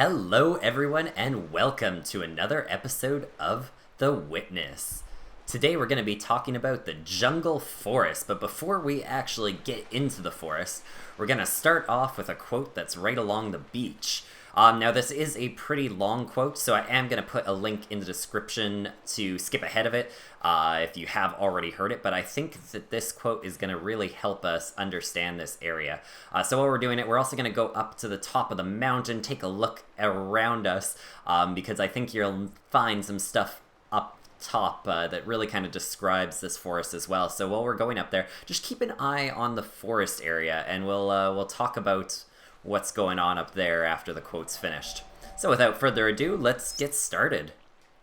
Hello, everyone, and welcome to another episode of The Witness. Today we're going to be talking about the jungle forest, but before we actually get into the forest, we're going to start off with a quote that's right along the beach. Now, this is a pretty long quote, so I am going to put a link in the description to skip ahead of it if you have already heard it, but I think that this quote is going to really help us understand this area. So while we're doing it, we're also going to go up to the top of the mountain, take a look around us, because I think you'll find some stuff up top that really kind of describes this forest as well. So while we're going up there, just keep an eye on the forest area, and we'll talk about what's going on up there after the quote's finished. So without further ado, let's get started.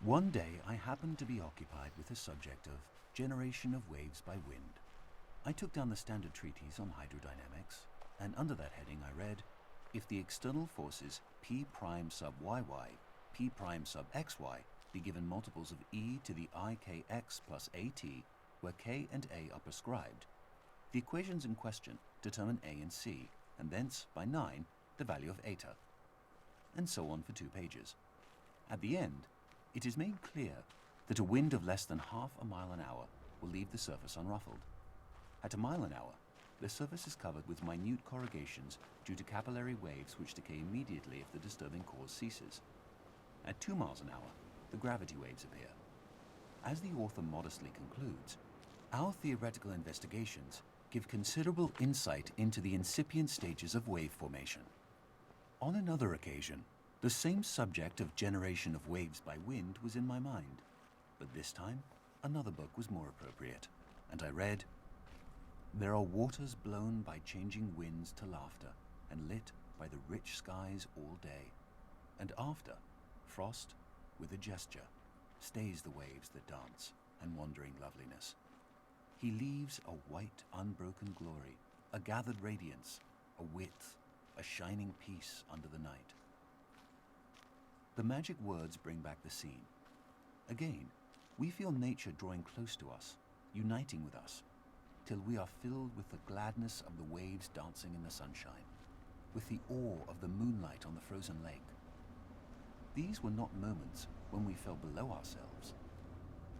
One day I happened to be occupied with the subject of generation of waves by wind. I took down the standard treatise on hydrodynamics, and under that heading I read, if the external forces P prime sub yy, P prime sub xy be given multiples of e to the ikx plus at, where k and a are prescribed, the equations in question determine a and c, and thence, by 9, the value of eta, and so on for 2 pages. At the end, it is made clear that a wind of less than half a mile an hour will leave the surface unruffled. At a mile an hour, the surface is covered with minute corrugations due to capillary waves which decay immediately if the disturbing cause ceases. At 2 miles an hour, the gravity waves appear. As the author modestly concludes, our theoretical investigations give considerable insight into the incipient stages of wave formation. On another occasion, the same subject of generation of waves by wind was in my mind, but this time another book was more appropriate, and I read, "There are waters blown by changing winds to laughter, and lit by the rich skies all day, and after, frost, with a gesture, stays the waves that dance and wandering loveliness. He leaves a white, unbroken glory, a gathered radiance, a width, a shining peace under the night." The magic words bring back the scene. Again, we feel nature drawing close to us, uniting with us, till we are filled with the gladness of the waves dancing in the sunshine, with the awe of the moonlight on the frozen lake. These were not moments when we fell below ourselves.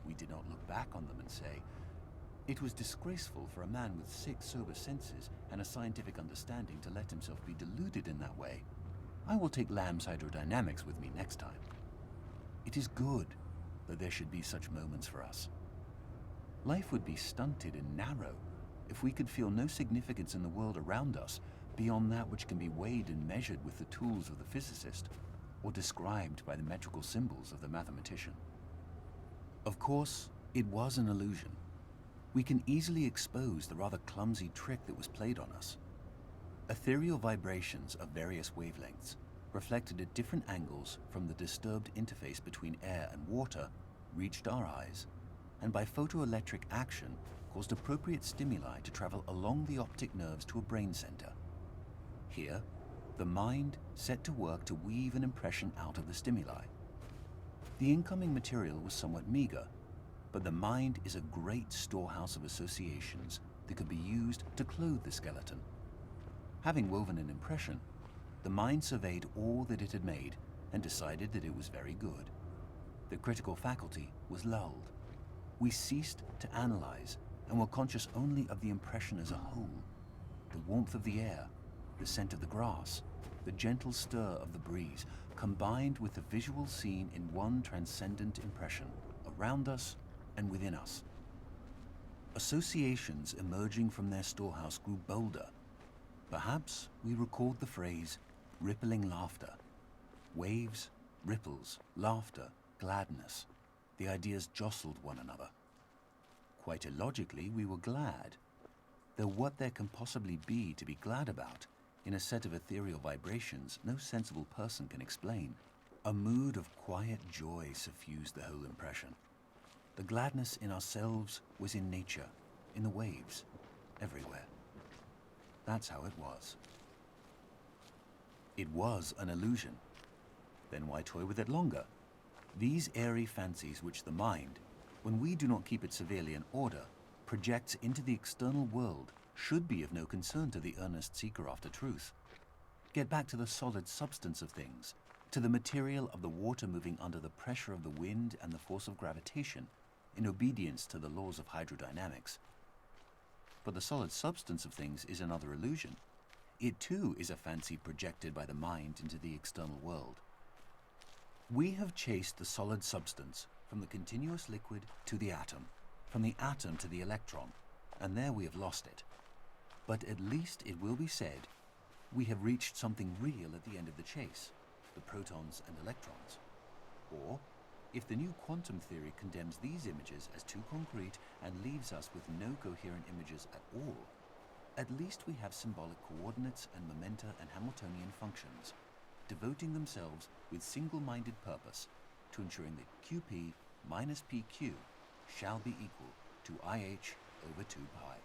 We did not look back on them and say, "It was disgraceful for a man with 6 sober senses and a scientific understanding to let himself be deluded in that way. I will take Lamb's hydrodynamics with me next time." It is good that there should be such moments for us. Life would be stunted and narrow if we could feel no significance in the world around us beyond that which can be weighed and measured with the tools of the physicist or described by the metrical symbols of the mathematician. Of course, it was an illusion. We can easily expose the rather clumsy trick that was played on us. Ethereal vibrations of various wavelengths, reflected at different angles from the disturbed interface between air and water, reached our eyes, and by photoelectric action caused appropriate stimuli to travel along the optic nerves to a brain center. Here, the mind set to work to weave an impression out of the stimuli. The incoming material was somewhat meager, but the mind is a great storehouse of associations that could be used to clothe the skeleton. Having woven an impression, the mind surveyed all that it had made and decided that it was very good. The critical faculty was lulled. We ceased to analyze and were conscious only of the impression as a whole. The warmth of the air, the scent of the grass, the gentle stir of the breeze, combined with the visual scene in one transcendent impression, around us and within us. Associations emerging from their storehouse grew bolder. Perhaps we recalled the phrase, rippling laughter. Waves, ripples, laughter, gladness. The ideas jostled one another. Quite illogically, we were glad. Though what there can possibly be to be glad about in a set of ethereal vibrations no sensible person can explain. A mood of quiet joy suffused the whole impression. The gladness in ourselves was in nature, in the waves, everywhere. That's how it was. It was an illusion. Then why toy with it longer? These airy fancies which the mind, when we do not keep it severely in order, projects into the external world should be of no concern to the earnest seeker after truth. Get back to the solid substance of things, to the material of the water moving under the pressure of the wind and the force of gravitation in obedience to the laws of hydrodynamics. But the solid substance of things is another illusion. It too is a fancy projected by the mind into the external world. We have chased the solid substance from the continuous liquid to the atom, from the atom to the electron, and there we have lost it. But at least it will be said, we have reached something real at the end of the chase, the protons and electrons. Or, if the new quantum theory condemns these images as too concrete and leaves us with no coherent images at all, at least we have symbolic coordinates and momenta and Hamiltonian functions, devoting themselves with single-minded purpose to ensuring that QP minus PQ shall be equal to IH over 2 pi.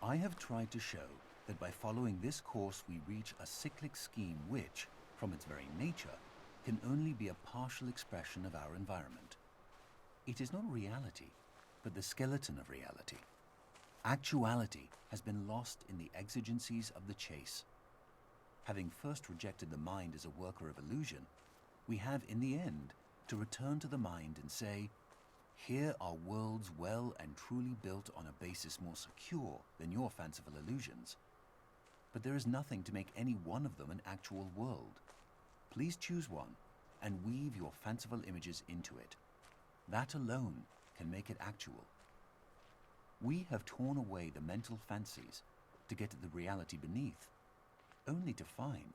I have tried to show that by following this course we reach a cyclic scheme which, from its very nature, can only be a partial expression of our environment. It is not reality, but the skeleton of reality. Actuality has been lost in the exigencies of the chase. Having first rejected the mind as a worker of illusion, we have in the end to return to the mind and say, here are worlds well and truly built on a basis more secure than your fanciful illusions. But there is nothing to make any one of them an actual world. Please choose one and weave your fanciful images into it. That alone can make it actual. We have torn away the mental fancies to get at the reality beneath, only to find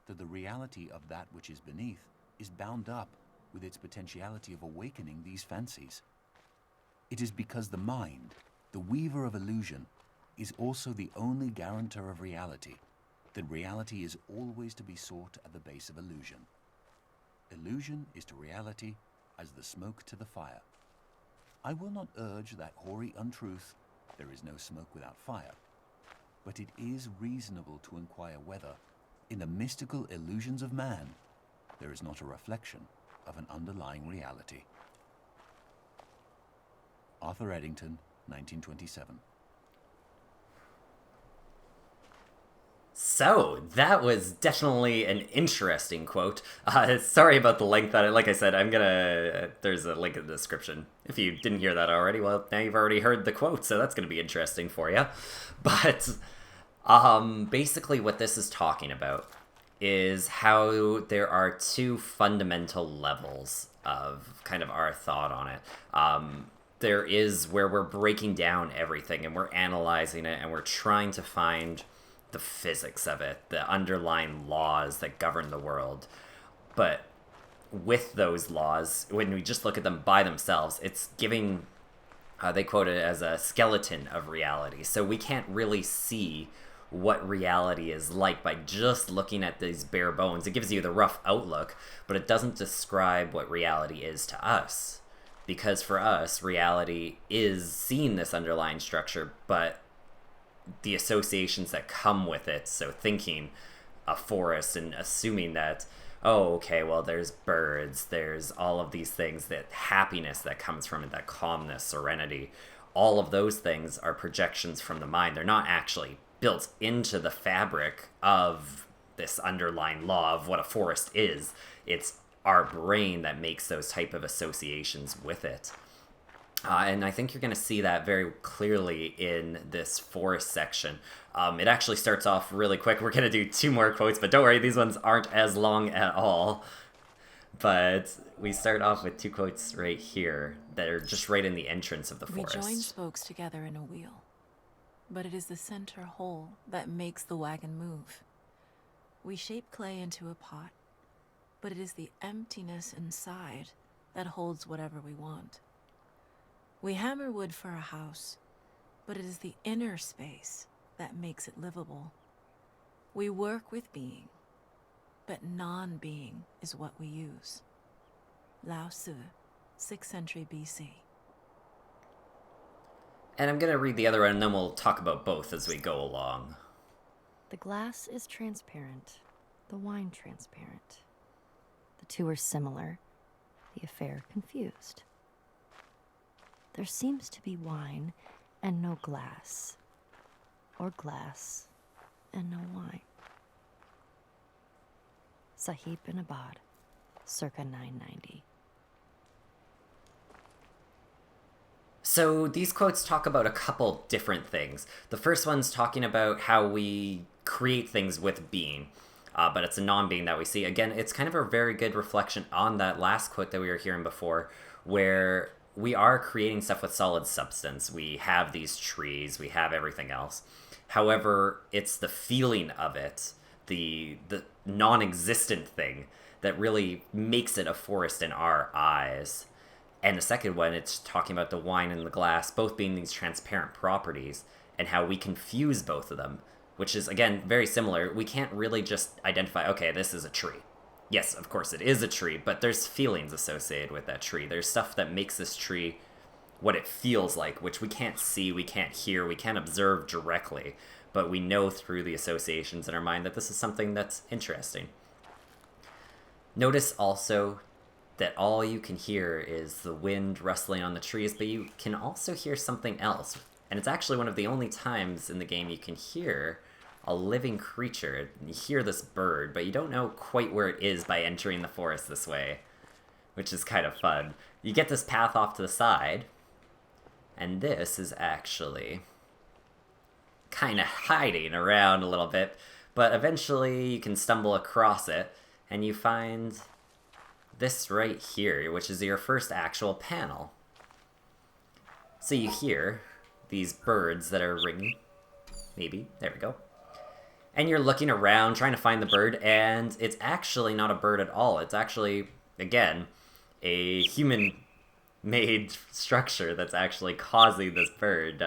that the reality of that which is beneath is bound up with its potentiality of awakening these fancies. It is because the mind, the weaver of illusion, is also the only guarantor of reality, that reality is always to be sought at the base of illusion. Illusion is to reality as the smoke to the fire. I will not urge that hoary untruth, there is no smoke without fire, but it is reasonable to inquire whether, in the mystical illusions of man, there is not a reflection of an underlying reality. Arthur Eddington, 1927. So, that was definitely an interesting quote. Sorry about the length on it. Like I said, there's a link in the description. If you didn't hear that already, well, now you've already heard the quote, so that's going to be interesting for you. But, basically what this is talking about is how there are two fundamental levels of kind of our thought on it. There is where we're breaking down everything and we're analyzing it and we're trying to find the physics of it, the underlying laws that govern the world. But with those laws, when we just look at them by themselves, it's giving, they quote it as a skeleton of reality. So we can't really see what reality is like by just looking at these bare bones. It gives you the rough outlook, but it doesn't describe what reality is to us. Because for us, reality is seeing this underlying structure, but the associations that come with it, so thinking a forest and assuming that, oh, okay, well, there's birds, there's all of these things, that happiness that comes from it, that calmness, serenity, all of those things are projections from the mind. They're not actually built into the fabric of this underlying law of what a forest is. It's our brain that makes those type of associations with it. And I think you're going to see that very clearly in this forest section. It actually starts off really quick. We're going to do 2 more quotes, but don't worry, these ones aren't as long at all. But we start off with 2 quotes right here that are just right in the entrance of the forest. We join spokes together in a wheel, but it is the center hole that makes the wagon move. We shape clay into a pot, but it is the emptiness inside that holds whatever we want. We hammer wood for a house, but it is the inner space that makes it livable. We work with being, but non-being is what we use. Lao Tzu, 6th century BC. And I'm going to read the other one, and then we'll talk about both as we go along. The glass is transparent, the wine transparent. The two are similar, the affair confused. There seems to be wine and no glass, or glass and no wine. Sahib bin Abad, circa 990. So these quotes talk about a couple different things. The first one's talking about how we create things with being, but it's a non-being that we see. Again, it's kind of a very good reflection on that last quote that we were hearing before, where we are creating stuff with solid substance. We have these trees, we have everything else. However, it's the feeling of it, the non-existent thing, that really makes it a forest in our eyes. And the second one, it's talking about the wine and the glass both being these transparent properties and how we confuse both of them, which is, again, very similar. We can't really just identify, okay, this is a tree. Yes, of course it is a tree, but there's feelings associated with that tree. There's stuff that makes this tree what it feels like, which we can't see, we can't hear, we can't observe directly, but we know through the associations in our mind that this is something that's interesting. Notice also that all you can hear is the wind rustling on the trees, but you can also hear something else. And it's actually one of the only times in the game you can hear a living creature. You hear this bird, but you don't know quite where it is by entering the forest this way, which is kind of fun. You get this path off to the side, and this is actually kind of hiding around a little bit, but eventually you can stumble across it, and you find this right here, which is your first actual panel. So you hear these birds that are ringing. Maybe. There we go. And you're looking around trying to find the bird, and it's actually not a bird at all. It's actually, again, a human-made structure that's actually causing this bird.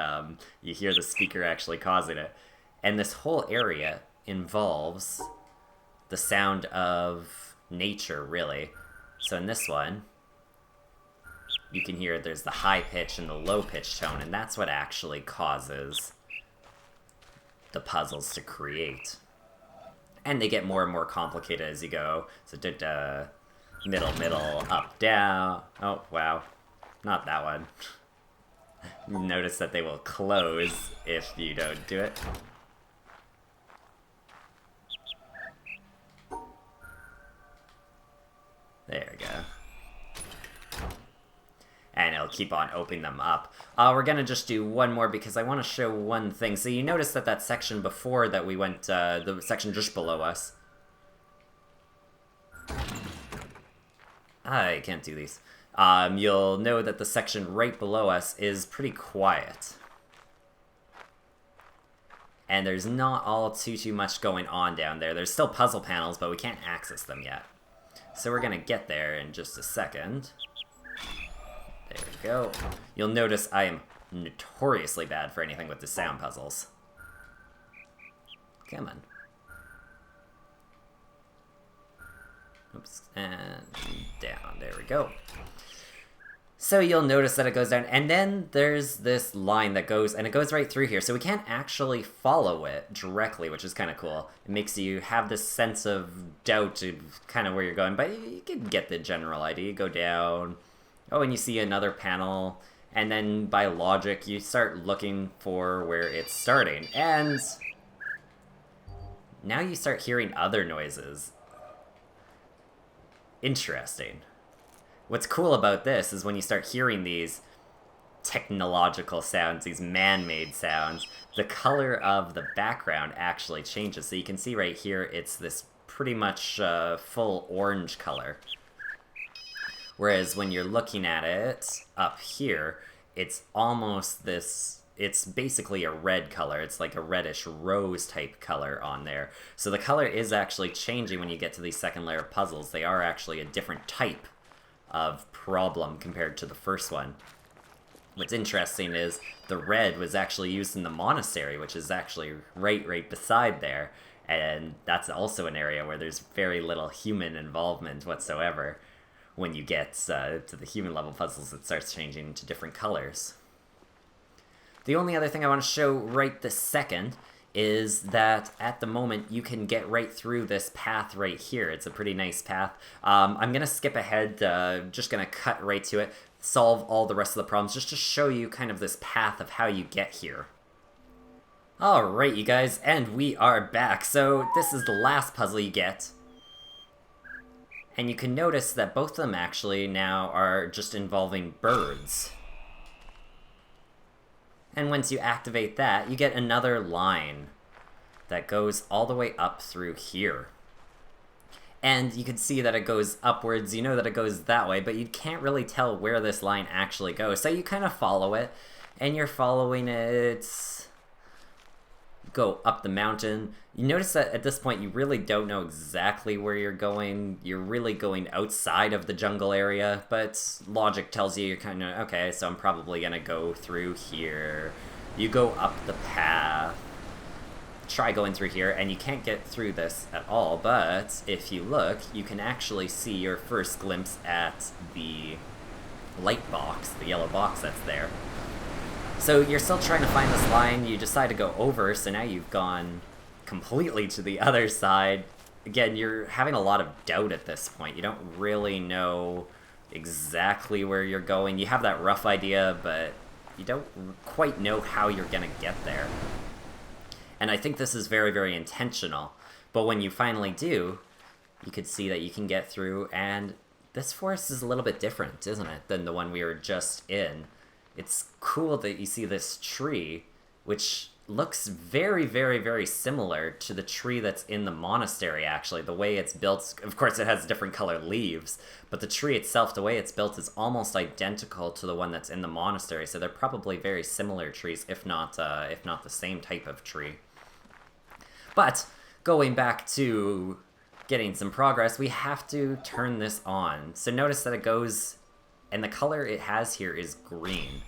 You hear the speaker actually causing it. And this whole area involves the sound of nature, really. So in this one, you can hear there's the high pitch and the low pitch tone, and that's what actually causes the puzzles to create. And they get more and more complicated as you go. So middle, up, down. Oh, wow. Not that one. Notice that they will close if you don't do it. There we go. And it'll keep on opening them up. We're going to just do one more because I want to show one thing. So you notice that that section before that we went, the section just below us. I can't do these. You'll know that the section right below us is pretty quiet. And there's not all too much going on down there. There's still puzzle panels, but we can't access them yet. So we're going to get there in just a second. There we go. You'll notice I am notoriously bad for anything with the sound puzzles. Come on. Oops. And down. There we go. So you'll notice that it goes down, and then there's this line that goes, and it goes right through here, so we can't actually follow it directly, which is kind of cool. It makes you have this sense of doubt of kind of where you're going, but you can get the general idea. You go down, oh, and you see another panel, and then by logic, you start looking for where it's starting, and now you start hearing other noises. Interesting. What's cool about this is when you start hearing these technological sounds, these man-made sounds, the color of the background actually changes. So you can see right here, it's this pretty much full orange color. Whereas when you're looking at it up here, it's almost this, it's basically a red color. It's like a reddish rose type color on there. So the color is actually changing when you get to these second layer puzzles. They are actually a different type of problem compared to the first one. What's interesting is the red was actually used in the monastery, which is actually right beside there, and that's also an area where there's very little human involvement whatsoever. When you get to the human level puzzles, it starts changing into different colors. The only other thing I want to show right this second is that at the moment you can get right through this path right here. It's a pretty nice path. I'm going to skip ahead, just going to cut right to it, solve all the rest of the problems, just to show you kind of this path of how you get here. Alright, you guys, and we are back. So this is the last puzzle you get. And you can notice that both of them actually now are just involving birds. And once you activate that, you get another line that goes all the way up through here. And you can see that it goes upwards, you know that it goes that way, but you can't really tell where this line actually goes. So you kind of follow it, and you're following it, go up the mountain. You notice that at this point you really don't know exactly where you're going. You're really going outside of the jungle area, but logic tells you you're kind of, okay, so I'm probably gonna go through here. You go up the path, try going through here, and you can't get through this at all, but if you look, you can actually see your first glimpse at the light box, the yellow box that's there. So you're still trying to find this line, you decide to go over, so now you've gone completely to the other side. Again, you're having a lot of doubt at this point. You don't really know exactly where you're going. You have that rough idea, but you don't quite know how you're gonna get there. And I think this is very, very intentional. But when you finally do, you could see that you can get through, and this forest is a little bit different, isn't it, than the one we were just in. It's cool that you see this tree, which looks very, very, very similar to the tree that's in the monastery, actually. The way it's built, of course it has different colored leaves, but the tree itself, the way it's built, is almost identical to the one that's in the monastery. So they're probably very similar trees, if not the same type of tree. But going back to getting some progress, we have to turn this on. So notice that it goes, and the color it has here is green.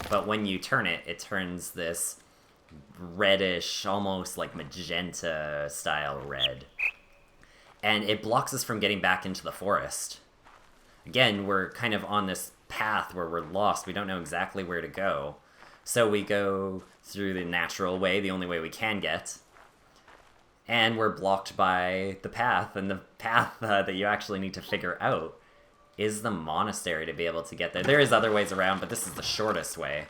But when you turn it, it turns this reddish, almost like magenta style red. And it blocks us from getting back into the forest. Again, we're kind of on this path where we're lost. We don't know exactly where to go. So we go through the natural way, the only way we can get. And we're blocked by the path, and the path that you actually need to figure out is the monastery to be able to get there. There is other ways around, but this is the shortest way.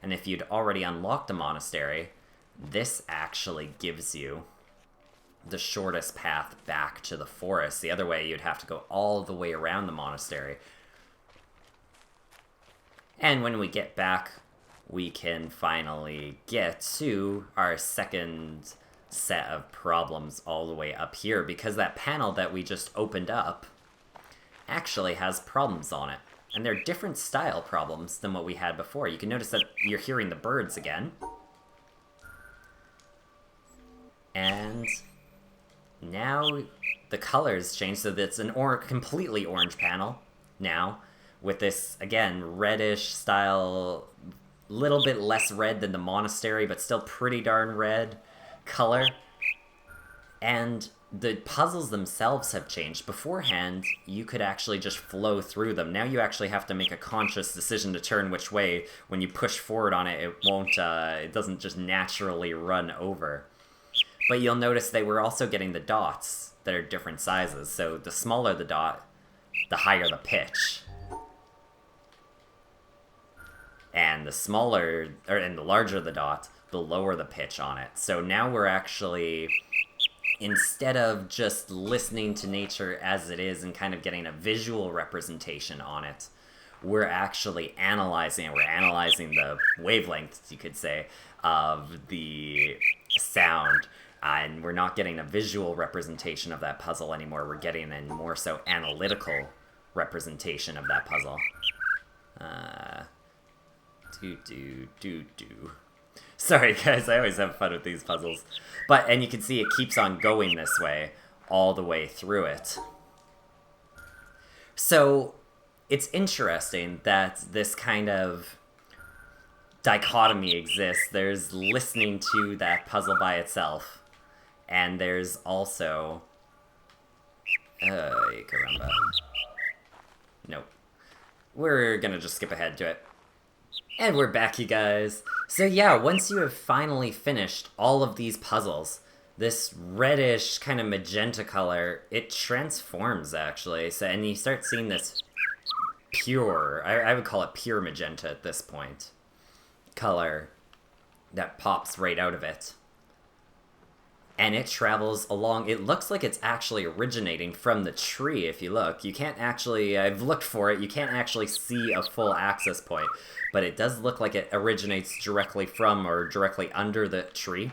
And if you'd already unlocked a monastery, this actually gives you the shortest path back to the forest. The other way, you'd have to go all the way around the monastery. And when we get back, we can finally get to our second set of problems all the way up here, because that panel that we just opened up actually has problems on it. And they're different style problems than what we had before. You can notice that you're hearing the birds again. And now the colors change, so that it's an completely orange panel now, with this, again, reddish style, little bit less red than the monastery, but still pretty darn red color. And the puzzles themselves have changed. Beforehand, you could actually just flow through them. Now you actually have to make a conscious decision to turn which way. When you push forward on it, it doesn't just naturally run over. But you'll notice they were also getting the dots that are different sizes. So the smaller the dot, the higher the pitch. And the larger the dot, the lower the pitch on it. So now we're actually, instead of just listening to nature as it is and kind of getting a visual representation on it, we're actually analyzing it. We're analyzing the wavelengths, you could say, of the sound. And we're not getting a visual representation of that puzzle anymore. We're getting a more so analytical representation of that puzzle. Sorry guys, I always have fun with these puzzles. And you can see it keeps on going this way all the way through it. So it's interesting that this kind of dichotomy exists. There's listening to that puzzle by itself, and there's also caramba. Nope. We're gonna just skip ahead to it. And we're back, you guys. So yeah, once you have finally finished all of these puzzles, this reddish kind of magenta color, it transforms actually. So, and you start seeing this pure, I would call it pure magenta at this point, color that pops right out of it. and it travels along. It looks like it's actually originating from the tree. If you look, you can't actually, I've looked for it, you can't actually see a full access point, but it does look like it originates directly from or directly under the tree.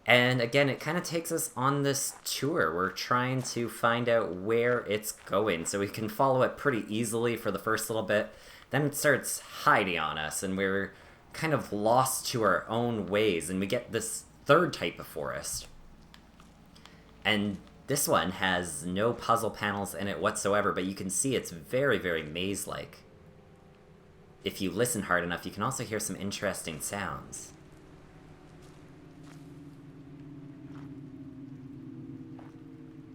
And again, it kind of takes us on this tour. We're trying to find out where it's going, so we can follow it pretty easily for the first little bit. Then it starts hiding on us, and we're kind of lost to our own ways, and we get this third type of forest. And this one has no puzzle panels in it whatsoever, but you can see it's very, very maze-like. If you listen hard enough, you can also hear some interesting sounds.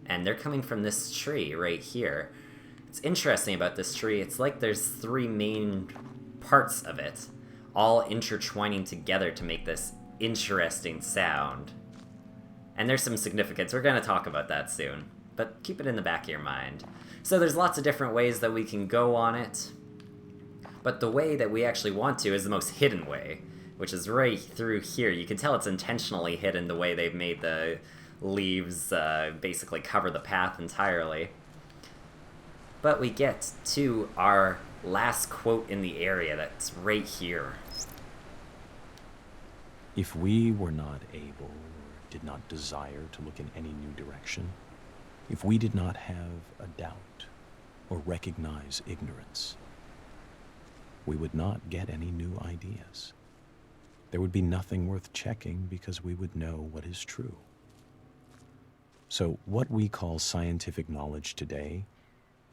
And they're coming from this tree right here. It's interesting about this tree, it's like there's three main parts of it, all intertwining together to make this interesting sound. And there's some significance. We're going to talk about that soon, but keep it in the back of your mind. So there's lots of different ways that we can go on it, but the way that we actually want to is the most hidden way, which is right through here. You can tell it's intentionally hidden the way they've made the leaves basically cover the path entirely. But we get to our last quote in the area that's right here. If we were not able or did not desire to look in any new direction, if we did not have a doubt or recognize ignorance, we would not get any new ideas. There would be nothing worth checking because we would know what is true. So what we call scientific knowledge today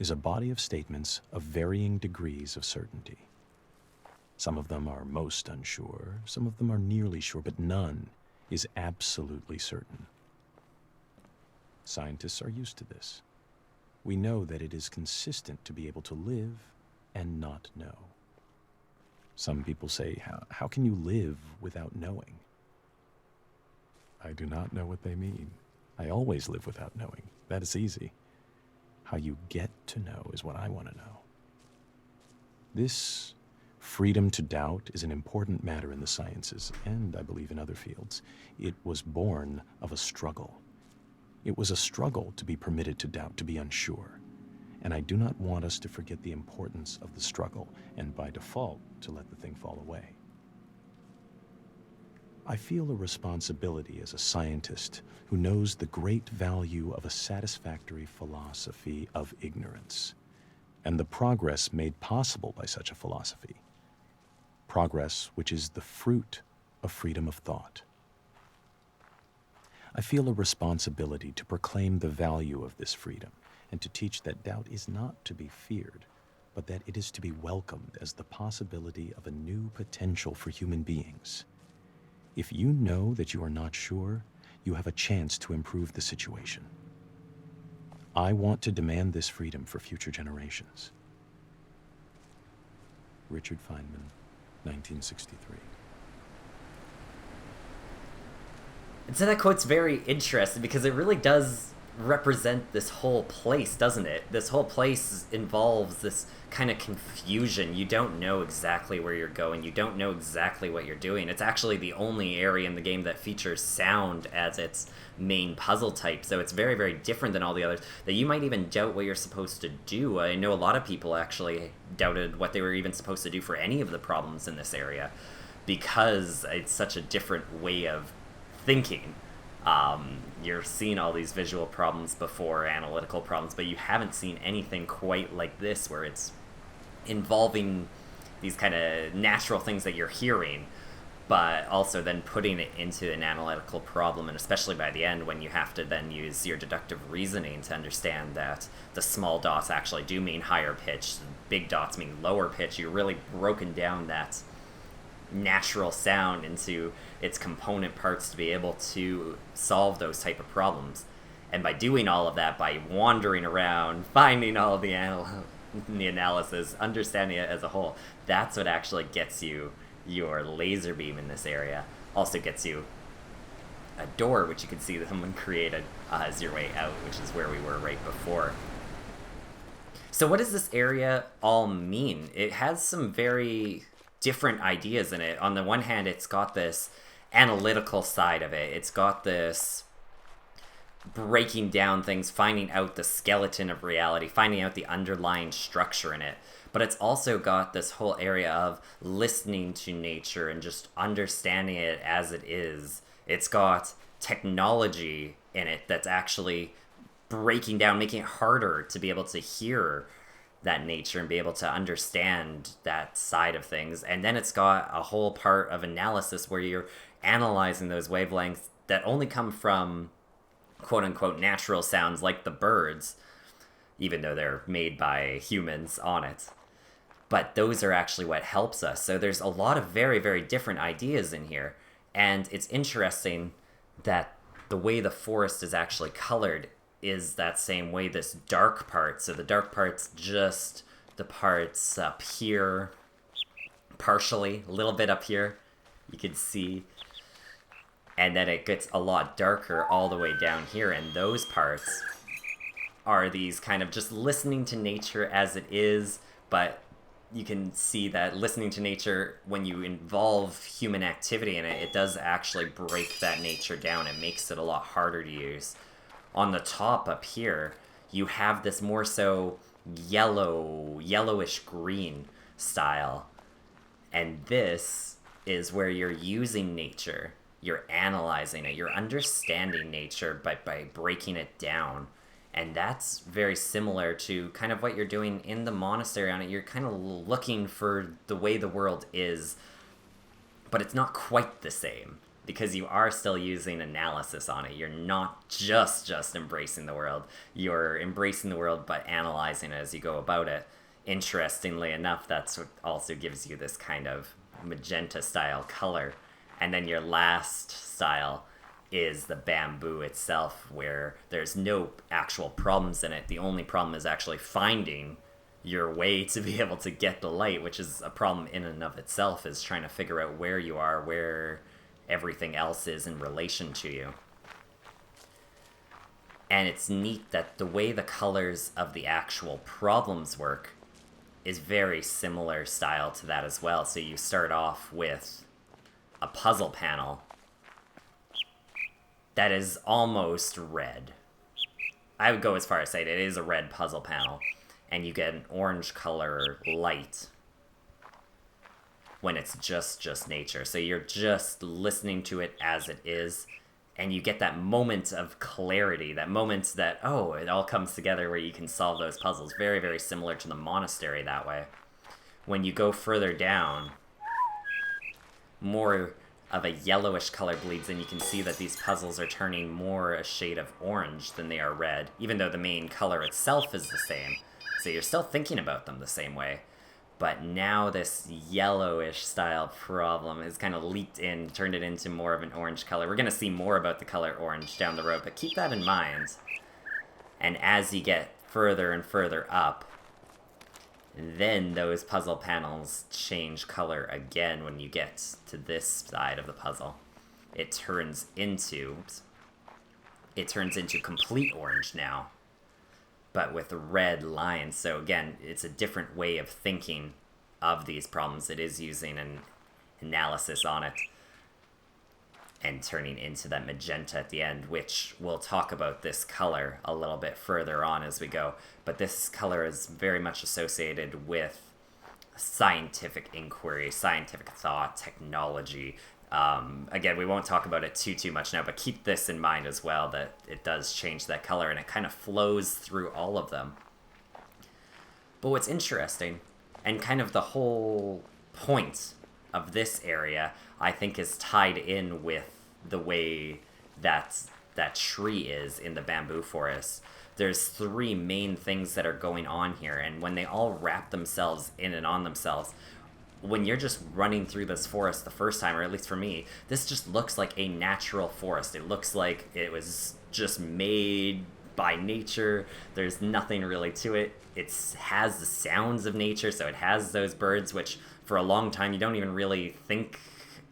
is a body of statements of varying degrees of certainty. Some of them are most unsure, some of them are nearly sure, but none is absolutely certain. Scientists are used to this. We know that it is consistent to be able to live and not know. Some people say, how can you live without knowing? I do not know what they mean. I always live without knowing. That is easy. How you get to know is what I want to know. This freedom to doubt is an important matter in the sciences, and I believe in other fields. It was born of a struggle. It was a struggle to be permitted to doubt, to be unsure. And I do not want us to forget the importance of the struggle, and by default, to let the thing fall away. I feel a responsibility as a scientist who knows the great value of a satisfactory philosophy of ignorance, and the progress made possible by such a philosophy. Progress which is the fruit of freedom of thought. I feel a responsibility to proclaim the value of this freedom, and to teach that doubt is not to be feared, but that it is to be welcomed as the possibility of a new potential for human beings. If you know that you are not sure, you have a chance to improve the situation. I want to demand this freedom for future generations. Richard Feynman, 1963. And so that quote's very interesting because it really does represent this whole place, doesn't it? This whole place involves this kind of confusion. You don't know exactly where you're going. You don't know exactly what you're doing. It's actually the only area in the game that features sound as its main puzzle type, so it's very, very different than all the others, that you might even doubt what you're supposed to do. I know a lot of people actually doubted what they were even supposed to do for any of the problems in this area because it's such a different way of thinking. You're seeing all these visual problems before, analytical problems, but you haven't seen anything quite like this where it's involving these kind of natural things that you're hearing, but also then putting it into an analytical problem, and especially by the end when you have to then use your deductive reasoning to understand that the small dots actually do mean higher pitch, big dots mean lower pitch. You're really broken down that natural sound into its component parts to be able to solve those type of problems. And by doing all of that, by wandering around, finding all of the analysis, understanding it as a whole, that's what actually gets you your laser beam in this area. Also gets you a door, which you can see that someone created as your way out, which is where we were right before. So what does this area all mean? It has some very different ideas in it. On the one hand, it's got this analytical side of it. It's got this breaking down things, finding out the skeleton of reality, finding out the underlying structure in it. But it's also got this whole area of listening to nature and just understanding it as it is. It's got technology in it that's actually breaking down, making it harder to be able to hear that nature and be able to understand that side of things. And then it's got a whole part of analysis where you're analyzing those wavelengths that only come from quote unquote natural sounds like the birds, even though they're made by humans on it. But those are actually what helps us. So there's a lot of very, very different ideas in here. And it's interesting that the way the forest is actually colored is that same way, this dark part. So the dark part's just the parts up here, partially, a little bit up here, you can see. And then it gets a lot darker all the way down here, and those parts are these kind of just listening to nature as it is, but you can see that listening to nature, when you involve human activity in it, it does actually break that nature down. It makes it a lot harder to use. On the top up here, you have this more so yellowish green style. And this is where you're using nature. You're analyzing it. You're understanding nature by breaking it down. And that's very similar to kind of what you're doing in the monastery on it. You're kind of looking for the way the world is, but it's not quite the same because you are still using analysis on it. You're not just embracing the world. You're embracing the world but analyzing it as you go about it. Interestingly enough, that's what also gives you this kind of magenta style color. And then your last style is the bamboo itself, where there's no actual problems in it. The only problem is actually finding your way to be able to get the light, which is a problem in and of itself, is trying to figure out where you are, where everything else is in relation to you. And it's neat that the way the colors of the actual problems work is very similar style to that as well. So you start off with a puzzle panel that is almost red. I would go as far as say it is a red puzzle panel, and you get an orange color light when it's just nature. So you're just listening to it as it is, and you get that moment of clarity, that moment that, oh, it all comes together where you can solve those puzzles. Very, very similar to the monastery that way. When you go further down, more of a yellowish color bleeds in. You can see that these puzzles are turning more a shade of orange than they are red, even though the main color itself is the same. So you're still thinking about them the same way. But now this yellowish style problem has kind of leaked in, turned it into more of an orange color. We're going to see more about the color orange down the road, but keep that in mind. And as you get further and further up, then those puzzle panels change color again when you get to this side of the puzzle. It turns into complete orange now, but with red lines. So again, it's a different way of thinking of these problems. It is using an analysis on it and turning into that magenta at the end, which we'll talk about this color a little bit further on as we go. But this color is very much associated with scientific inquiry, scientific thought, technology. Again, we won't talk about it too much now, but keep this in mind as well, that it does change that color and it kind of flows through all of them. But what's interesting, and kind of the whole point of this area, I think, is tied in with the way that tree is in the bamboo forest. There's three main things that are going on here, and when they all wrap themselves in and on themselves, when you're just running through this forest the first time, or at least for me, this just looks like a natural forest. It looks like it was just made by nature. There's nothing really to it. It has the sounds of nature, so it has those birds, which for a long time you don't even really think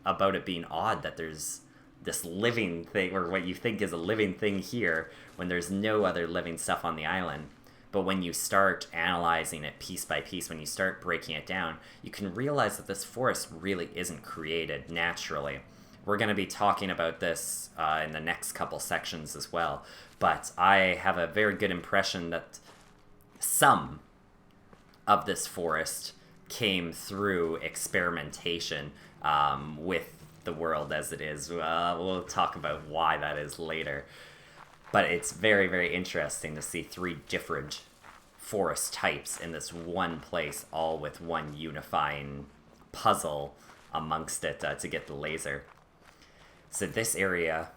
about it being odd that there's this living thing, or what you think is a living thing here, when there's no other living stuff on the island. But when you start analyzing it piece by piece, when you start breaking it down, you can realize that this forest really isn't created naturally. We're going to be talking about this in the next couple sections as well. but I have a very good impression that some of this forest came through experimentation with the world as it is. We'll talk about why that is later. But it's very, very interesting to see 3 different forest types in this one place, all with one unifying puzzle amongst it to get the laser. So this area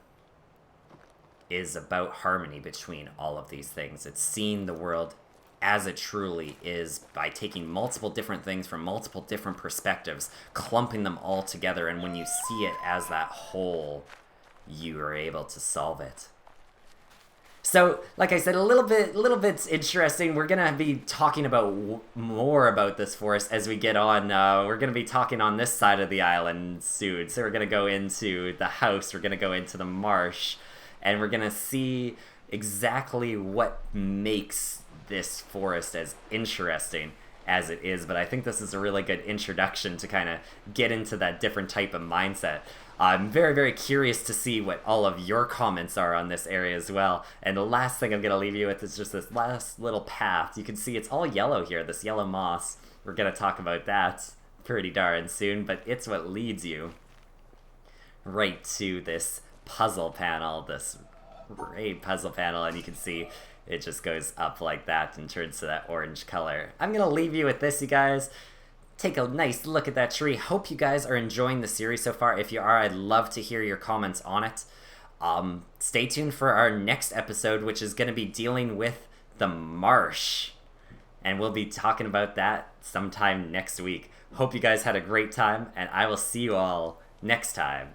is about harmony between all of these things. It's seeing the world as it truly is by taking multiple different things from multiple different perspectives, clumping them all together, and when you see it as that whole, you are able to solve it. So, like I said, a little bit interesting. We're gonna be talking about more about this forest as we get on. We're gonna be talking on this side of the island soon. So we're gonna go into the house. We're gonna go into the marsh, and we're gonna see exactly what makes this forest as interesting as it is. But I think this is a really good introduction to kind of get into that different type of mindset. I'm very, very curious to see what all of your comments are on this area as well. And the last thing I'm going to leave you with is just this last little path. You can see it's all yellow here, this yellow moss. We're going to talk about that pretty darn soon, but it's what leads you right to this puzzle panel, this great puzzle panel, and you can see it just goes up like that and turns to that orange color. I'm going to leave you with this, you guys. Take a nice look at that tree. Hope you guys are enjoying the series so far. If you are, I'd love to hear your comments on it. Stay tuned for our next episode, which is going to be dealing with the marsh. And we'll be talking about that sometime next week. Hope you guys had a great time, and I will see you all next time